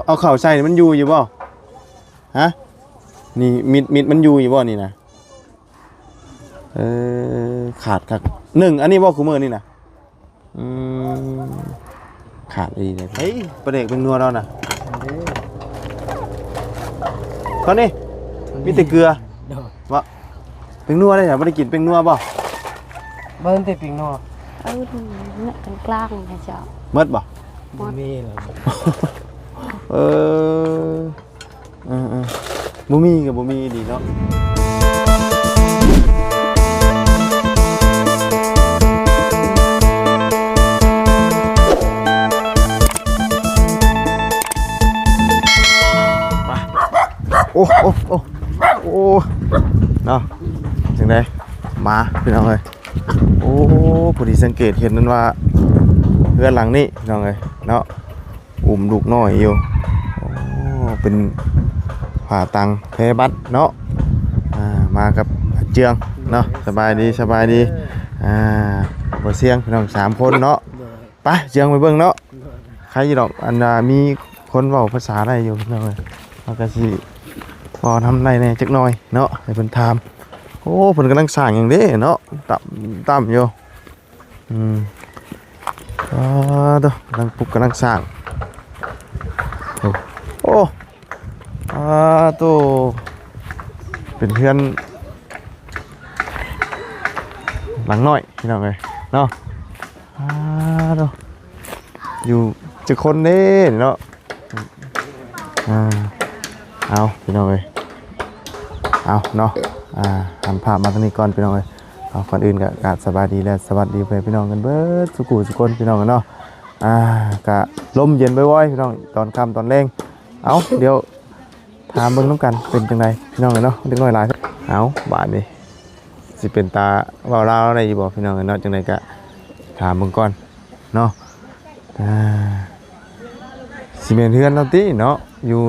เอาเข่าใส่มันอยู่บ่ฮะนี่มิดมันอยู่บ่นี่นะขาดครับ1อันนี้บ่คู่มือนี่นะขาดอีเลยเฮ้ยประเด็กเป็นนัวเราน่ะตอนนี้มีแต่เกลือวะเป็นนัวได้เหรอไม่ได้กินเป็นนัวบ่เบิ้ลแต่เป็นนัวเนี่ยกลางๆนะเจ้าเมิดบ่มีเหรอบ่มีกับบ่มีดีเนาะโอ้เนาะจังไดมาพี่น้องเอ้ยโอ้พอดีสังเกตเห็นนั่นว่าเรือนหลังนี้พี่น้องเอ้ยเนาะอุ้มลูกน้อยอยู่โอ้เป็นผ่าตังแพ้บัดเนาะมากับเจืองเนาะสบายดีบ่เสียงพี่น้อง3คนเนาะไปเจืองไปเบิ่งเนาะใครดอกอันมีคนเว้าภาษาได้อยู่พี่น้องเอ้ยมันก็สิพอทำได้แน่จักหน่อยเนาะให้เพิ่นถามโอ้เพิ่นกำลังสร้างอย่างเด้เนาะต่ำอยู่ตัวกำลังปลุกกำลังสร้างโอ้ตัวเป็นเพื่อนหลังน้อยพี่น้องเลยเนาะตัวอยู่จะคนเด้เนาะเอาพี่น้องเลยเอาเนาะหันภาพมาตรงนี้ก่อนพี่น้องเลยเอาก่อนอื่นก็กราบสบายดีและสวัสดีไปพี่น้องกันเบิดสุขุสุคนพี่น้องกันเนาะกะลมเย็นบ่อยๆพี่น้องตอนค่ำตอนแรงเอาเดี๋ยวถามเบิ่งน้ำกันเป็นจังไดพี่น้องกันเนาะเด็กน้อยหลายเอาบาดนี้สิเป็นตาเว้าลาวได้อยู่บ่พี่น้องกันเนาะจังไดก็ถามเบิ่งก่อนเนาะสิเป็นเฮือนเราติเนาะอยู่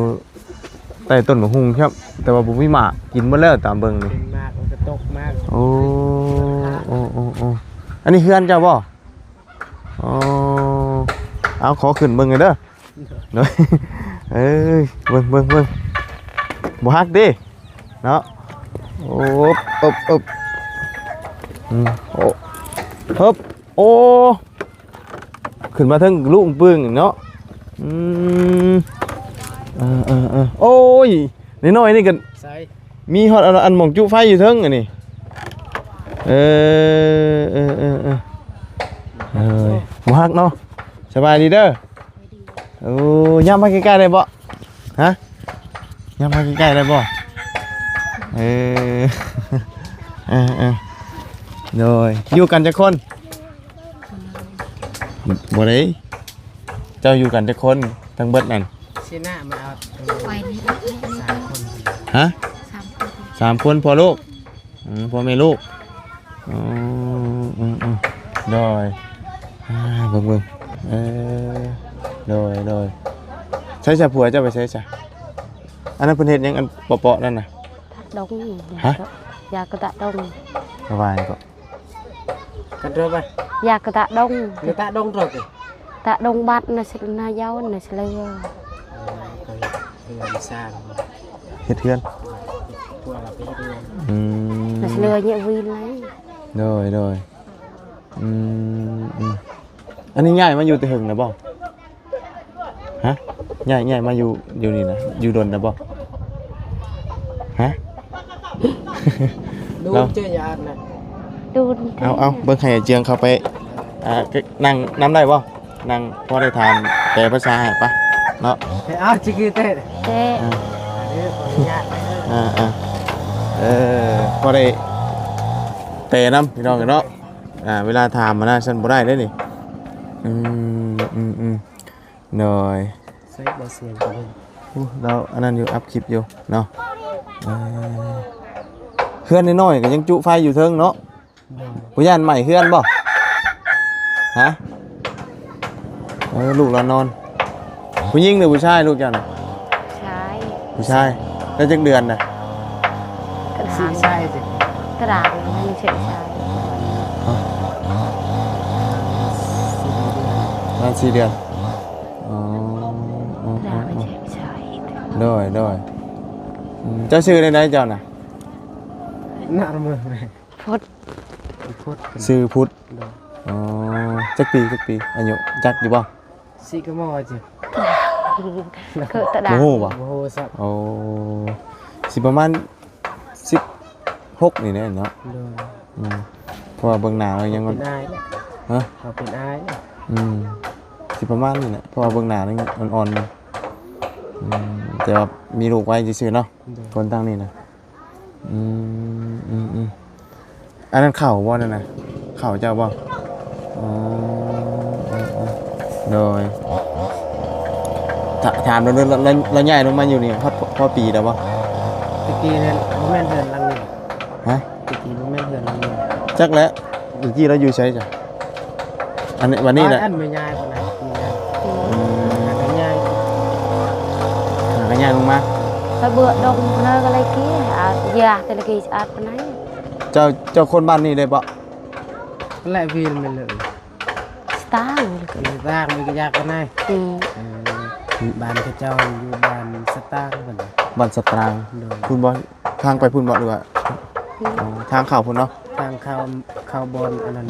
ใต้ต้นมะฮุ่งครับแต่ว่าบุมีหมากกินหมดแล้วตามเบิ่งนี่เป็นมากมันจะตกมากโอ้อันนี้เฮือนเจ้าบ่เอาขอขึ้นเบิ่งเลยเด้อเนาะเบิ่งบ่ฮักดิเนาะโอ้โอ้ขึ้นมาทั้งลูกปึ้งเนาะโอ้ยน้อยๆนี่กันมีฮอดอันหม่องจุไฟอยู่เทิงอันนี้บ่ฮักเนาะสบายดีเด้อย่ำมาใกล้ๆได้บ่ฮะย่ำมาใกล้ๆได้บ่โดยอยู่กันจักคนบ่ได้เจ้าอยู่กันจักคนทั้งเบิดนั่นชีน่ามาเอาไปนี่3 คนฮะ3 คนพอลูกพ่อแม่ลูกโดยเบิ่งโดยใช้ชาผัวเจ้าไปใช้ชาอันนั้นเพิ่นเฮ็ดยังอันเปาะๆนั่นน่ะดงฮะยากระตะดงสบายก็กันเด้อไปยากระตะดงกระตะดงตรอกตะดงบัดน่ะสินายาวน่ะสิเลยสร้างเฮ็ดเฮือนพวกเราไปเฮ็ดเฮือนน่ะสิเลยเนี่ยวีนเลยโดยอันนี้ง่ายมาอยู่แต่หึงนะบ่ฮะง่ายมาอยู่นี่นะอยู่ดนนะบ่ฮะดูเจ้าญาตินะดูเอาเบิ่งให้เจียงเข้าไปนั่งนำได้บ่นั่งพอได้ทานแปลภาษาให้ปะเนาะจิกเต้พอได้เตะน้ำพี่น้องกันเนาะเวลาถามมานะฉันบ่ได้นี่หน่อยใส่บ่เสียงกันเราอันนั้นอยู่อัพคลิปอยู่เนาะเฮือนน้อยๆก็ยังจุไฟอยู่เทิงเนาะผู้ย่านใหม่เฮือนบ่ฮะลูกเรานอนผู้หญิงหรือผู้ชายลูกเจ้าน่ะผู้ชายแล้วจักเดือนน่ะใช่สิกระดาษมันเฉยชายประมาณ4 เดือน โดยเจ้าชื่อได้เจ้าน่ะ หน้ามือแม่ พุด พุทธ ชื่อพุทธ โดย อ๋อจักปีอายุจักอยู่บ่ สิก็มอจิ คือตะดา โอ้โหบ่ โอ้โหสับ โอ้สิประมาณ16นี่แหละเนาะ โดย เพราะว่าเบิ่งหน้าแล้วยัง เป็นอายเนี่ย ฮะ เขาเป็นอายเนี่ย สิประมาณนี่แหละเพราะว่าเบิ่งหน้านี่อ่อนๆแต่ว่ามีลูกไว้ซื่อๆเนาะ โดย คนตั้งนี่นะอันนั้นเข่าบ่นั่นน่ะเข่าเจ้าบ่อ๋อโดยถามแล้วใหญ่ลงมาอยู่นี่พอปีแล้วบ่ ตะกี้เนี่ยโมเมนต์เดินลังนี่ ฮะ ตะกี้โมเมนต์เดินลังนี่ จักแล้วเมื่อกี้เราอยู่ใช้จ้ะอันนี้วันนี้แหละ อันไม่ง่ายคนไหนมีง่าย อืม หากันง่าย หากันใหญ่ลงมา แล้วเบื่อดงเนยก็เลยกี้ยาแต่ละกี้อาดปานไหน เจ้าคนบ้านนี่ได้บ่ แหละวีนมันเลย สตางค์ มีร่างมีกระยากกันไง อืม บ้านพระเจ้าอยู่บ้านสตางค์เหมือน บ้านสตราง โดย พุ่นบ่ทางไปพุ่นบ่หรือว่าอ๋อทางเข้าพุ่นเนาะ ทางเข้าบนอันนั้น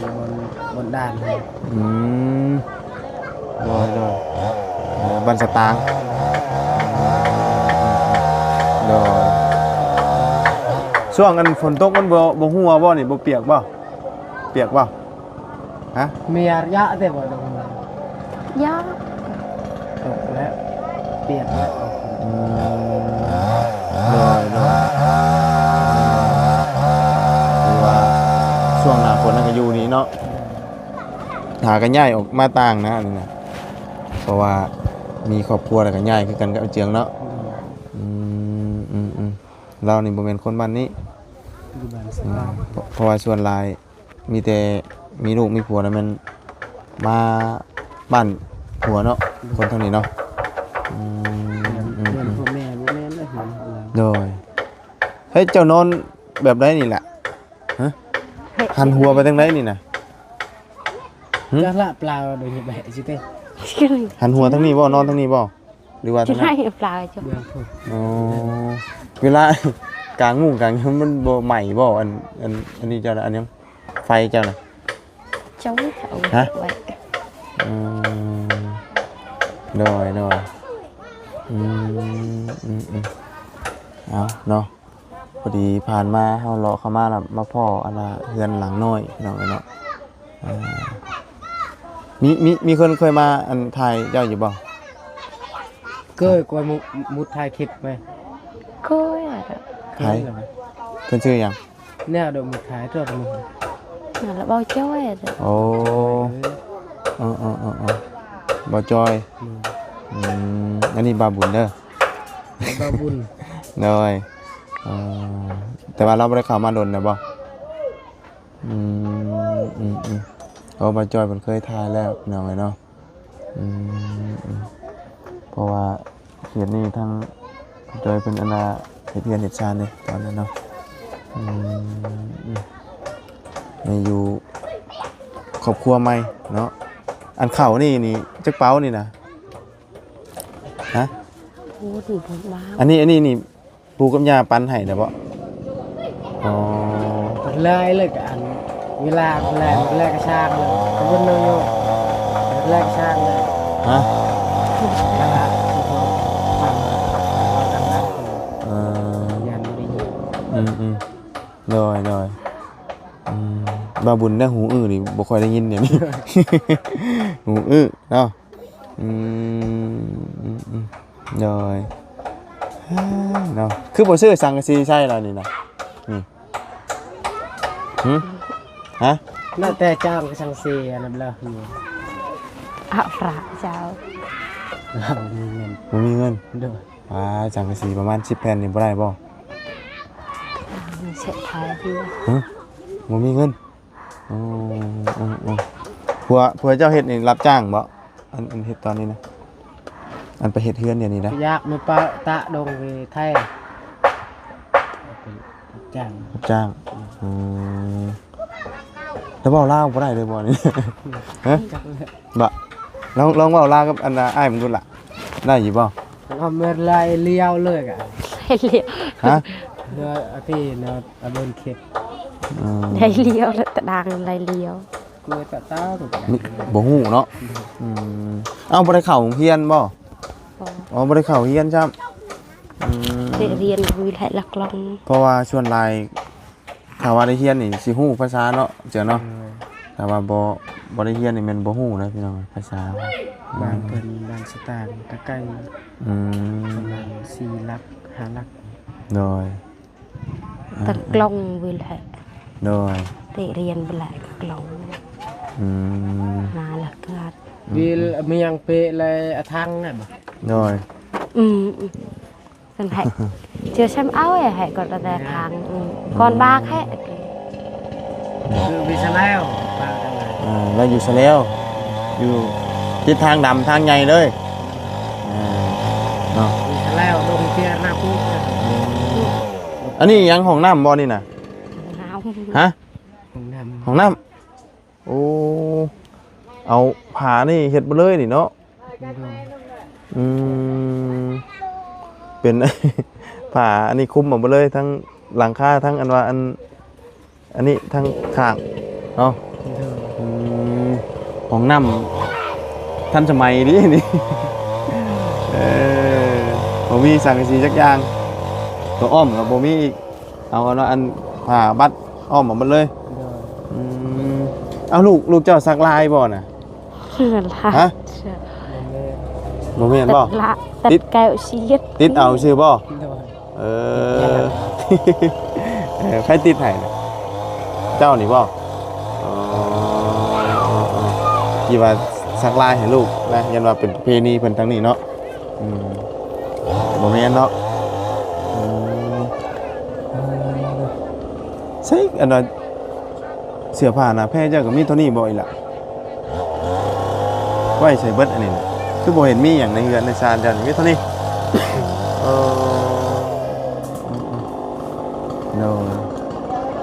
บนด้านเลย อืมโดยบ้านสตางค์โดยช่วงอันฝนตกมันบ่หัวบ่นี่บ่เปียกบ่ฮะ มีระยะแต่บ่ลงมาย า ตกแล้วเปียกแล้ว อืมโดยคือว่าช่วงหน้าฝนนั่นก็อยู่นี่เนาะหากันย้ายออกมาต่างนะอันนี้นะเพราะว่ามีครอบครัวแล้วก็ย้ายคือกันกับเจียงเนาะอืมเรานี่บ่แม่นคนบ้านนี้ อยู่บ้านสตางค์ เพราะว่าส่วนหลายมีแต่มีลูกมีผัวแล้วมันมาบ้านผัวเนาะคนทางนี้เนาะอืม เพื่อนพ่อแม่บ่แม่นเลยเหรอ โดยเฮ้ยเจ้านอนแบบไรนี่แหละฮะหันหัวไปทางไหนนี่นะ ก็ละเปล่าโดยแบะสิเต้ หันหัวทางนี้บ่นอนทางนี้บ่หรือว่า จะ ทางไหน ให้ปลาจ้ะ เบื้องพุ่น อ๋อเวลากลางมุ้งกลางมันบ่ใหม่บ่อันนี้เจ้าน่ะอันนี้ไฟเจ้าน่ะ cháu Hả? vậy อืมโดยเอาเนาะพอดีผ่านมาเฮาเลาะเข้ามาแล้วมาพ่ออันน่ะเฮือนหลังน้อยพี่น้องเอ้ยเนาะอ่ามีคนเคยมาอันถ่ายเจ้าอยู่บ่ เคยกว่ามุดถ่ายคลิปไหม coi à เคยเหรอ เพิ่นชื่อหยัง เนี่ยโดนมุดถ่ายตัวมึง là bao cháu à โอ้บ่จอยอันนี้บาบุญเด้อ บ้าบุญ เลยแต่ว่าเราบ่ได้เข้ามาโดนนะบ่เพราะบาจอยเพิ่นเคยถ่ายแล้วพี่น้องเอ้ยเนาะเพราะว่าเขียนนี่ทางจอยเพิ่นอันน่ะเฮ็ดเรียนเฮ็ดชาญเด้ตอนนั้นเนาะในอยู่ครอบครัวใหม่เนาะอันเข้านี่จักเป้านี่นะฮะ bố thì bố báo อันนี้นี่ปูกับยาปันให้ได้บ่อ๋อ เลยเลยกันเวลาแรกกระชากเลยขบวนโยโย่แรกกระชากเลย ฮะ นั่นละที่เขาทำเราทำได้ เออ ยันไม่ได้ยิน โดยบาบุญได้หูอื้อนี่บ่ค่อยได้ยินเนี่ยนี่ หูอื้อเนาะโดยเนาะคือบ่ซื้อสังกะสีใช่แล้วนี่นะนี่ฮะ น่าแต่จ้างกระชังเสียนั่นเลย à phá cháu เรามีเงิน บ่มีเงิน ด้วย สังกะสีประมาณ10แผ่นนี่บ่ได้บ่ mình sẽ thay đi บ่มีเงินผัวเจ้าเฮ็ดนี่รับจ้างบ่อันเฮ็ดตอนนี้นะอันไปเฮ็ดเฮือนเดี๋ยวนี้นะ อยากมาปะตะดงไปไทยจ้าง รับจ้างแล้วเว้าลาวบ่ได้เลยบ่นี่ ฮะ จักเลย บ่ลองเว้าลาวกับอันน่ะอ้ายมึงดูล่ะได้อยู่บ่ เอาเมื่อไรเลี้ยวเลยกะ ได้เลี้ยว ฮะ เนื้อพี่เนื้อโดนเข็ด ได้เลี้ยวแล้วตะดังได้เลี้ยว กลัวตะเต้าถูกไหม บ่ฮู้เนาะเอ้าบ่ได้เข้าโรงเรียนบ่ บ่ อ๋อบ่ได้เข้าเรียนจ้ะได้เรียนวิทยาลักลอง เพราะว่าส่วนหลายถ้าว่าได้เรียนนี่สิฮู้ภาษาเนาะเจ้าเนาะแต่ว่าบ่ได้เรียนนี่แม่นบ่ฮู้นะพี่น้องภาษา บางเพิ่นบางสตางค์ตะไกล อืม ประมาณ4 ลัก5 ลัก โดย ตะกลองวิทย โดย ได้เรียนวิทยาลักลอง อืม มาละเกิด วิลมียังเปะเลยอทังน่ะบ่ โดย เป็นแหกเจอxem áo ấy hệ còn là đẹp hàng còn ba khác คือวิชาแล้วปากันเลย เราอยู่ซะแล้วอยู่ทิศทางดำทางใหญ่เลยเนาะ วิชาแล้วลงเทียหน้าปุ๊บ อันนี้ยังห้องน้ำบ่นี่น่ะ áo ฮะ ผมทำ ห้องน้ำโอ้เอาผานี่เฮ็ดบ่เลยนี่เนาะอืมเป็น ผาอันนี้คุมบ่เลยทั้งหลังคาทั้งอันว่าอันนี้ทั้งข้างเนาะห้องน้ำทันสมัยดินี่ บ่มีสังกะสีจักอย่างตัวอ้อมกับบ่มีอีกเอาอันว่าอันผ่าบัดอ้อมออกมาเลยเอาลูกเจ้าสักลายบ่น่ะ là Hả?บ่แม่นบ่ là Tít. tất kẹo xiết ติดเอาซื่อบ่ โดย เออ ใครติดให้น่ะเจ้านี่บ่อ๋อที่ว่าสักลายให้ลูกนะยันว่าเป็นประเพณีเพิ่นทางนี้เนาะบ่แม่นเนาะใช่อันนั้นเสื้อผ้าหน้าแพร่เจ้าก็มีเท่านี้บ่อีหล่ะไว้ใส่เบิดอันนี้น่ะคือบ่เห็นมีหยังในเรือนในชานเจ้านี่มีเท่านี้เออ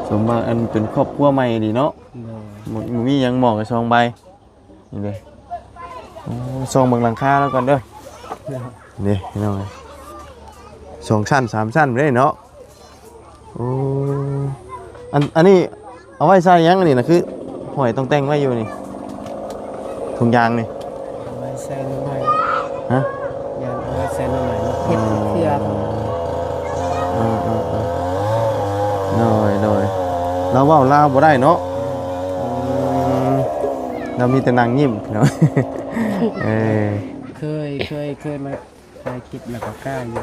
สมว่าอันเป็นครอบครัวใหม่ดีเนาะ โดย บ่มีหยังหมอกกับซองใบนี่เด้โอ้ซองเบิ่งหลังคาแล้วก่อนเด้อนี่พี่น้องเอ้ย2ชั้น3ชั้นไปได้เนาะโอ้อันนี้เอาไว้ใส่หยังอันนี้น่ะคือห้อยต้องแต่งไว้อยู่นี่ถุงยางนี่ เอาไว้ใส่หน่อย ฮะ ยางเอาไว้ใส่หน่อยเฮ็ดเทียบ น้อยเราเว้าลาวบ่ได้เนาะเรามีแต่นางยิ้มเนาะ เออ เคยมาถ่ายคลิปแล้วก็กล้าอยู่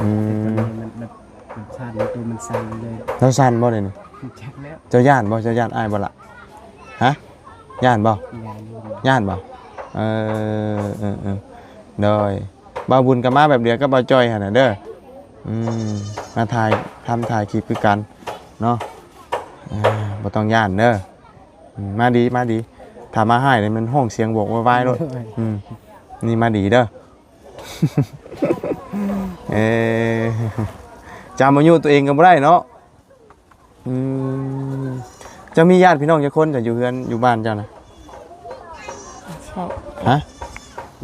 อื ตอน ม นี้มันแบบมันสั่นตัวมันสั่นเลย เจ้าสั่นบ่เด้นี่ จักแล้ว เจ้าย่านบ่เจ้าย่านอ้ายบ่ล่ะฮะย่านบ่ ยางอยู่ ย่านบ่เออโดยบ่าวบุญก็มาแบบเดียวกับบ่าวจ้อยหั่นน่ะเด้อมาถ่ายทำถ่ายคลิปคือกันเนาะบ่ต้องย่านเด้อมาดีถ้ามาให้นี่มันห้องเสียงโวกวายๆโลดนี่มาดีเด้อ เออจำอายุตัวเองก็บ่ได้เนาะจะมีญาติพี่น้องจักคนจะอยู่เฮือนอยู่บ้านเจ้านะ Sẽ ฮะ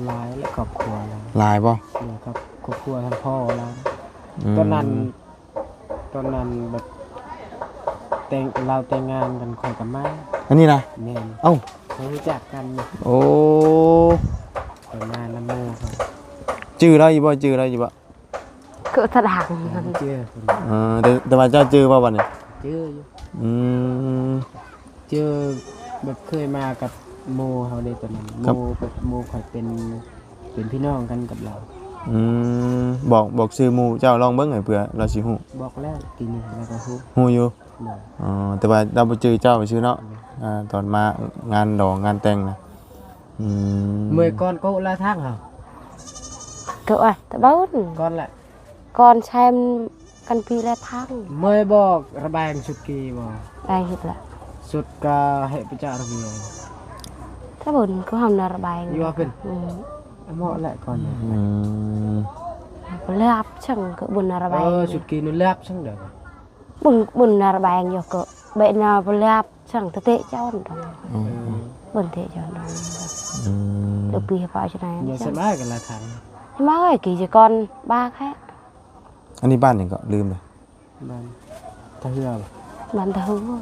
หลายและครอบครัวเรา หลายบ่ เนี่ยครับครอบครัวทั้งพ่อเราตอนนั้นแบบเราแต่งงานกันค่อยกันมา อันนี้นะ แม่น เอ้า เขารู้จักกัน โอ้ แต่งงานน้ำโมเขา จื้อได้อยู่บ่จื้อได้อยู่บ่ cỡ thật hàng เชื่อคน แต่ว่าเจ้าจื้อบ่บัดนี้ เชื่ออยู่ อืม เจอแบบเคยมากับโมเขาได้ตอนนั้น ครับ โมคอยเป็นพี่น้องกันกับเรา บอกชื่อหมู่เจ้าลองเบิ่งให้เผื่อเราสิฮู้ บอกแล้วทีนี้แล้วก็ฮู้ ฮู้อยู่ เนาะ อ๋อแต่ว่าเราบ่จื้อเจ้าชื่อเนาะตอนมางานดอกงานแต่งนะ เมื่อก่อนก็ละทางเหรอ cỡ à ta bớt ก่อนแหละ con xem căn pi là thang เมื่อบอกระบายสุดกีบอก đây hết là สุดก็ให้ประจาระเบียง ถ้าบนก็ทำนาระบาย อยู่ว่าเป็น เหมาะแหละก่อนเนี่ย ก็เลือบช่างก็บนนาระบาย สุดกีนุ่นเลือบช่างเด้อบ นนาระบายอยู่ก็เบนนาบนเลือบช่างตะเตะเจ้าหน่อยบนเตะเจ้าหน่อยเดี๋ยวปีพอจะไหน อย่าสบายกันละทาง ฮ má ơi kỳ chỉ còn 3 khác อันนี้บ้านหยังก็ลืมเลย บ้านตะเฮือ bạn thử thôi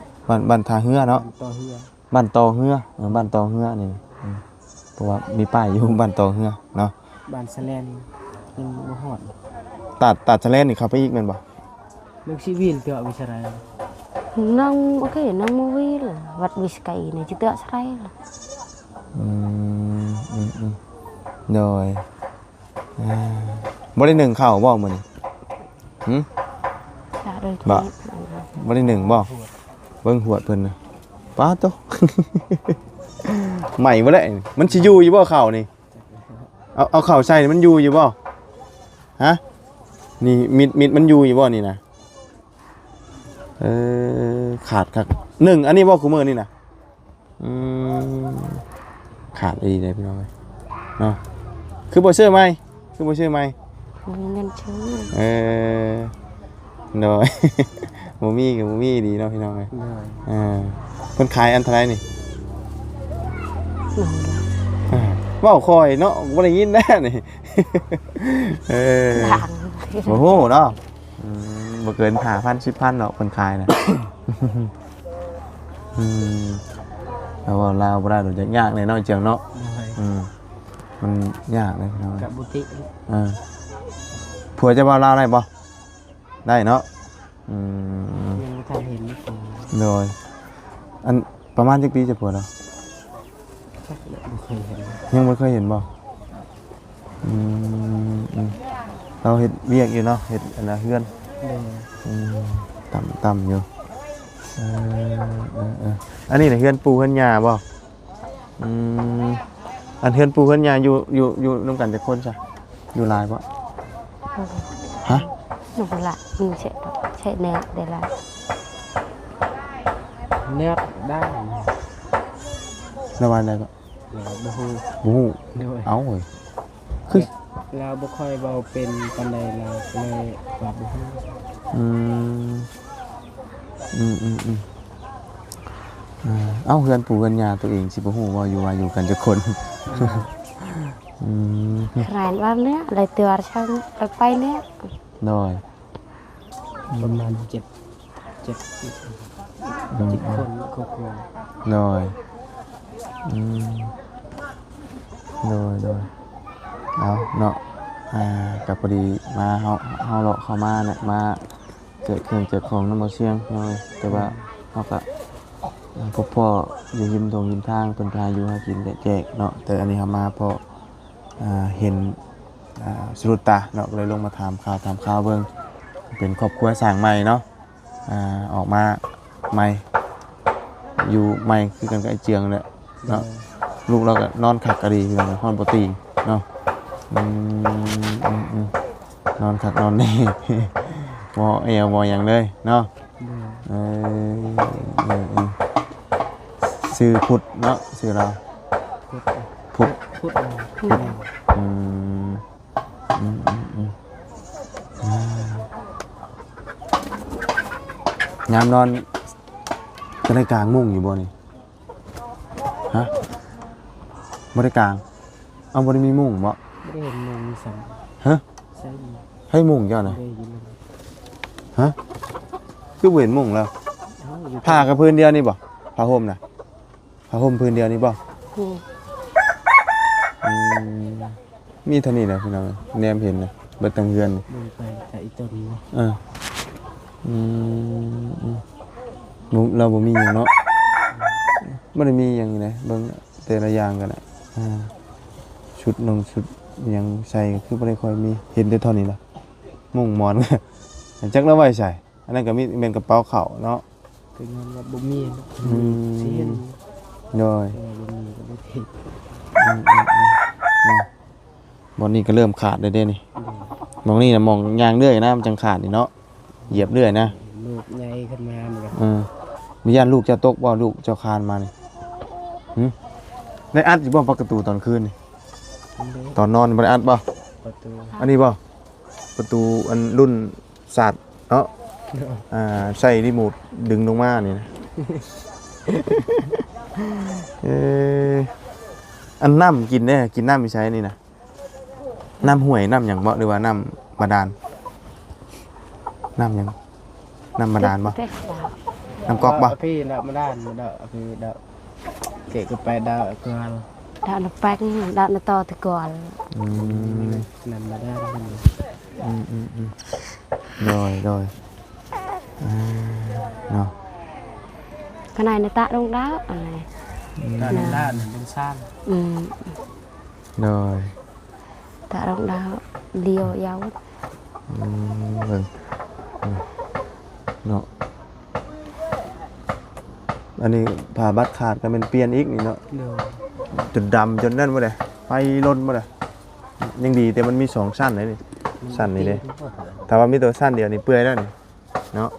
บ้านทาเฮือเนาะ ต่อเฮือ บ้านตอเฮือบ้านตอเฮือนี่เพราะว่ามีป้ายอยู่บ้านตอเฮือเนาะ บ้านสะแลนยังบ่ฮอด ตัดชะแลนนี่เข้าไปอีกแม่นบ่ เลือกชีวิตเตอวิชาไร nông ok nông mua vi là vật bị cày này chứ tựa say là อืมโดยบ่ได้หนึ่งข้าวบ่มื้อนี้หึ đã đôi Bà. khi บ่ได้หนึ่งบ่เบิ่งหวดเพิ่นน่ะป้าโต ใหม่บ่ได้มันสิอยู่บ่ข้าวนี่เอาข้าวใส่มันอยู่บ่ฮะนี่มิดมันอยู่บ่นี่นะขาดครับหนึ่งอันนี้บ่คุมื้อนี่นะขาดอีเลยพี่น้องเนาะคือบ่เชื่อไหมคือบ่เชื่อไหม nhân chứng โดย บ่มีกับบ่มีดีเนาะพี่น้องเอ้ย เลย เพิ่นขายอันเท่าไหร่นี่ nồng là เว้าคอยเนาะบ่ได้ยินแน่นี่ đạn โอ้โหเนาะบ่เกิน 5,000 10,000เนาะเพิ่นขายน่ะ แต่ว่าลาวบ่ได้ดอกจะยากเลยเนาะเจียงเนาะ เลย มันยากเลยพี่น้อง กับบุติ ผัวจะบ่ลาวได้บ่ได้เนาะยังไม่ทันเห็นนี่ผม โดยอันประมาณจักปีจะผัวเรา ไม่เคยเห็น ยังบ่เคยเห็นบ่เราเฮ็ดเวียกอยู่เนาะเฮ็ดอันน่ะเฮือน เลย ต่ำอยู่อันนี้น่ะเฮือนปูเฮือนย่าบ่อันเฮือนปูเฮือนย่าอยู่นำกันจักคนจ้ะอยู่หลายบ่ฮะ nồng lại mình sẽ chạy nè để lại เนื้อได้ ระวันใดก็ แล้วบ่ฮู้ บ่ฮู้ ด้วย เอ้าเว้ยคือ เราบ่ค่อยเบาเป็นปานใดเราก็เลยว่าบ่ฮู้ อืมเอ้าเฮือนปู่เฮือนย่าตัวเองสิบ่ฮู้ว่าอยู่กันจักคน rèn bao nè lại tựa sang lại bay nè น้อย ประมาณ7คนครอบครัว น้อยโดยเอาเนาะกับพอดีมาเฮาเลาะเข้ามาเนี่ยมาเจอเครื่องเจอของนำบ่เสียงน้อยแต่ว่าเฮาก็พบพ่ออยู่ริมทางเพิ่นพาอยู่หากินแจกเนาะแต่อันนี้เฮามาเพราะเห็นสรุตตาเนาะเลยลงมาถามข่าวเบิ่งเป็นครอบครัวสร้างใหม่เนาะออกมาใหม่อยู่ใหม่คือกันกับไอ้เจียงแหละเนาะลูกเราก็นอนขักกะดีอยู่ในห้องปกติเนาะนอนขักนอนนี่ บ่เอวบ่หยังเลยเนาะชื่อพุทธเนาะชื่อเราพุทธ พูด ยามนอนจะได้กลางมุ้งอยู่บ่นี่ฮะบ่ได้กลางเอาบ่ได้มีมุ้งบ่ ไม่ได้เห็นมุงมีสัง ฮะ ใช่ดี ให้มุ้งเจ้าน่ะ ได้ยินเลย ฮะคือบ่เห็นมุ้งแล้ว อยู่ ผ้ากับพื้นเดียวนี่บ่ผ้าห่มน่ะผ้าห่มพื้นเดียวนี่บ่ มีเท่านี้แหละพี่น้องแนมเห็นน่ะเบิดทั้งเฮือนนี่ เดินไปแต่อีต้นนี้ เราบ่มีหยังเนาะบ่ได้มีหยังนี่นะเบิ่งแต่ละอย่างกันน่ะชุดหยังใส่ก็คือบ่ได้ค่อยมีเห็นแต่เท่านี้ล่ะมุ้งหมอน จักแล้วไว้ใส่อันนั้นก็มีเป็นกระเป๋าข้าวเนาะ เป็นงานว่าบ่มีเสียน โดย บ่มีก็บ่ผิด บ่นี้ก็เริ่มขาดได้เด้นี่มองนี่น่ะมองยางเรื่อยนะมันจังขาดนี่เนาะเหยียบเรื่อยนะ ลูกใหญ่ขึ้นมาเหมือนกัน มีญาติลูกจะตกบ่ลูกเจ้าคานมานี่ได้อัดอยู่บ่ประตูตอนคืนนี่ตอนนอนบ่ได้อัดบ่ ประตู อันนี้บ่ประตูอันรุ่นศาสตร์เนาะใส่รีโมทดึงลงมานี่นะ อันน้ำกินได้กินน้ำมีใช้นี่นะ น้ำห้วยน้ำหยังบ่หรือว่าน้ำบาดาลน้ำหยังน้ำบาดาลบ่ Tết đào. น้ำก๊อกบ่ พี่ดอกมาด้านดอกพี่ดอกเกะก็ไปดอกเกลือ Đào nó bánh, đào nó to thì còn. อืม นั่นมาด้านมัน โดยเนาะ Cái này nó tạ đông đá. Cái này. ด้านด้านเป็นซ่าน Ừ. โดย Tạ đông đá. Liều dấu. เบิ่งเนาะอันนี้ผ่าบัตรขาดก็เป็นเปลี่ยนอีกนี่เนาะ เดี๋ยว จนดำจนนั่นบ่ได้ไฟล้นบ่ได้ยังดีแต่มันมีสองสั้นเลยนี่สั้นนี่เด้ถ้าว่ามีตัวสั้นเดียวนี่เปื่อยแล้วนี่เนาะ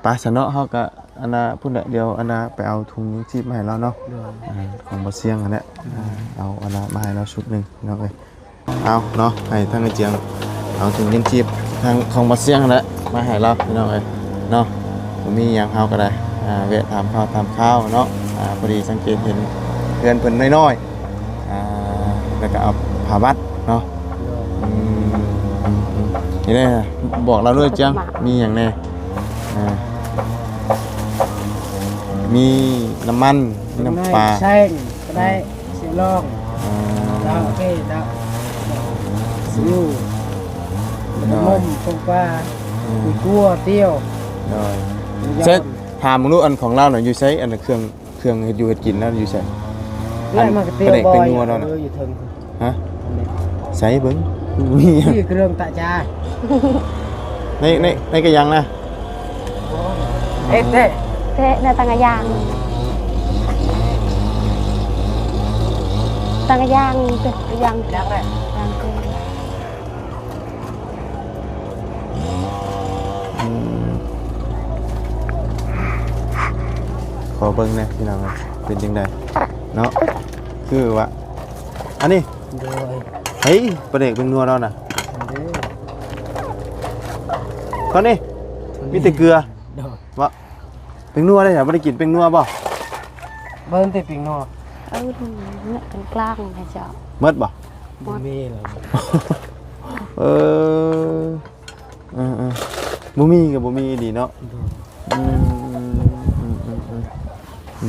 ไปซะเนาะเฮาก็อันน่ะพุ่นน่ะเดี๋ยวอันน่ะไปเอาถุงยังชีพมาให้เราเนาะ เดี๋ยว ของบ่เสียงอันเนี้ยเอาอันน่ะมาให้เราชุดหนึงเนาะเอ้ยเอาเนาะให้ทางไอ้เจียงเอาถุงยังชีพทางของบ่เสียงนั่นแหละมาให้เราพี่น้องเอ้ยเนาะบ่มีหยังเฮาก็ได้แวะถามข้าวเนาะพอดีสังเกตเห็นเพื่อนเพิ่นน้อยๆแล้วก็เอาผ้าบัดเนาะนี่ได้บอกเราด้วยเจียงมีหยังแน่มีน้ำมันมีน้ำปลา แช่งก็ได้เสียล่องดาวพี่ดาวซิวมุมตรงปลามีกั้วเตี้ยว เช็คถามมึงรู้อันของเราหน่อยอยู่ใช้อันเครื่องเฮ็ดอยู่เฮ็ดกินแล้วอยู่ใช้ ไล่มากระเตี้ยวบอยอยู่ถึง ฮะใช้เบิ่งมี ที่เครื่องตะจา ในกระยังนะ เอ๊ะเต้ Thế là tăng cái giang. Tăng cái giang. Cái giang. Giang này. Giang cây. ขอเบิ่งแหน่พี่น้องเป็นจังไดเนาะคือว่าอันนี้ rồi เฮ้ยประเด็กเป็นนัวเราน่ะ đấy ก็นี่มีแต่เกลือ rồi ว่าเป็นนัวได้เหรอบ่ได้กินเป็นนัวบ่ bên thì bình nọ Ừ, nó cân clang hay sao? เมิดบ่ mê là เออบ่มีกับบ่มีดีเนาะ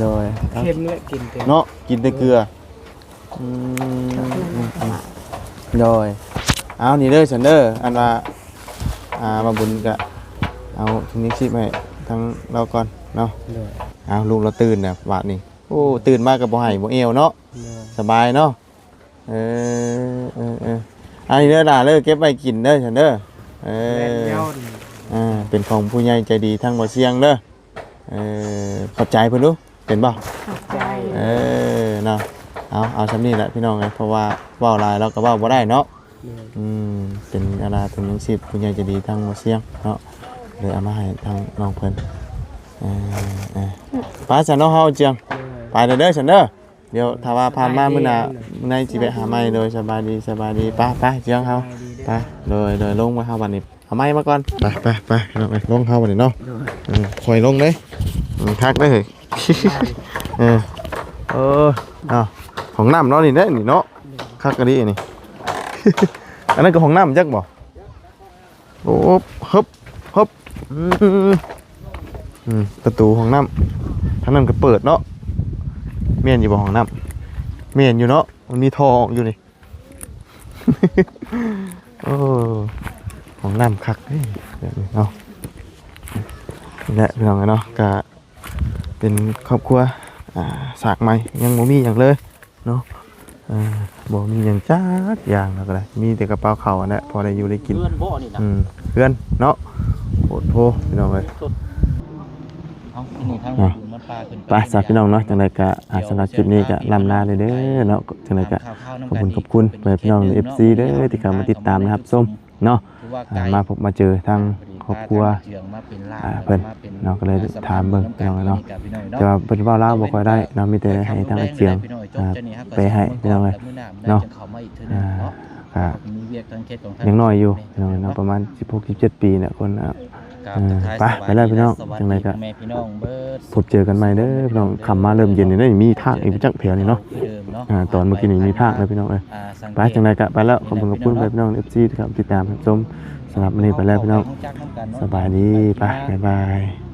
rồi โดย thêm nữa kìm tiền เนาะกินแต่เกลือโดยเอานี่เด้อฉันเด้ออันว่ามาบุญกะเอาทุนนี้ชีพให้ทั้งเราก่อนเนาะ rồi เอาลูกเราตื่นน่ะบาดนี้โอ้ตื่นมาก็บ่ให้บ่เอวเนาะ rồi สบายเนาะอันนี้เด้อด่าเด้อเก็บไว้กินเด้อฉันเด้อlên nhau เป็นของผู้ใหญ่ใจดีทั้งบ่เสียงเด้อขอบใจเพิ่นดูเป็นบ่ Học trai. เนาะเอาซำนี้แหละพี่น้องไงเพราะว่าเว้าหลายเราก็เว้าบ่ได้เนาะ rồi เป็นอะไรถึง10ผู้ใหญ่ใจดีทั้งบ่เสียงเนาะเลยเอามาให้ทางน้องเพิ่นไปซะเนาะเฮาเจียง ไปเด้อฉันเด้อเดี๋ยวถ้าว่าผ่านมามื้อหน้ามื้อในสิไปหาไม้โดยสบายดีไปเจียงเฮาไปโดยลงมาเฮาบัดนี้เอาไม้มาก่อนไปลงเฮาบัดนี้เนาะคอยลงเด้ทักได้เฮ้ยของน้ำเนาะนี่เด้นี่เนาะคักกะดินี่ อันนั้นก็ของน้ำจักบ่โอ้ฮึบประตูของน้ำทางนั้นก็เปิดเนาะเมียนอยู่บ่ของน้ำเมียนอยู่เนาะมันมีท่อออกอยู่นี่ โอ้ของน้ำคักเฮ้ยแบบนี้เนาะนี่แหละพี่น้องเนาะก็เป็นครอบครัวสากใหม่ยังบ่มีอย่างเลยเนาะบ่มีอย่างจักอย่างแล้วก็ได้มีแต่กระเป๋าข้าวอันนั้นพอได้อยู่ได้กิน เพื่อนโบนี่นะ เพื่อนเนาะโหดโพพี่น้องเอ้ย เอาที่นี่ทางบุญมันปลาขึ้น ไปสาพี่น้องเนาะจังไดก็สำหรับคลิปนี้ก็ลำลาเลยเด้อเนาะจังไดก็ขอบคุณเพื่อนพี่น้อง FC เด้อที่เข้ามาติดตามนะครับส้มเนาะมาพบมาเจอทางครอบครัวเพิ่นเนาะก็เลยถามเบิ่งพี่น้องเนาะแต่ว่าเพิ่นเว้าลาวบ่ค่อยได้เนาะมีแต่ให้ทางไอ้เจียงไปให้พี่น้องเอ้ยเนาะก็ยังน้อยอยู่พี่น้องเนาะประมาณ16-17 ปีเนี่ยคน ไปแล้วพี่น้องจังไดก็ แม่พี่น้องเบิด พบเจอกันใหม่เด้อพี่น้องคำมาเริ่มเย็นนี่ได้มีทางอีกจักแถวนี่เนาะ เดิมเนาะ ตอนเมื่อกี้นี่มีทางแล้วพี่น้องเอ้ยไปจังไดก็ไปแล้วขอบคุณไปพี่น้อง FC ครับติดตามรับชมสำหรับวันนี้ไปแล้วพี่น้องสบายดีไปบ๊ายบาย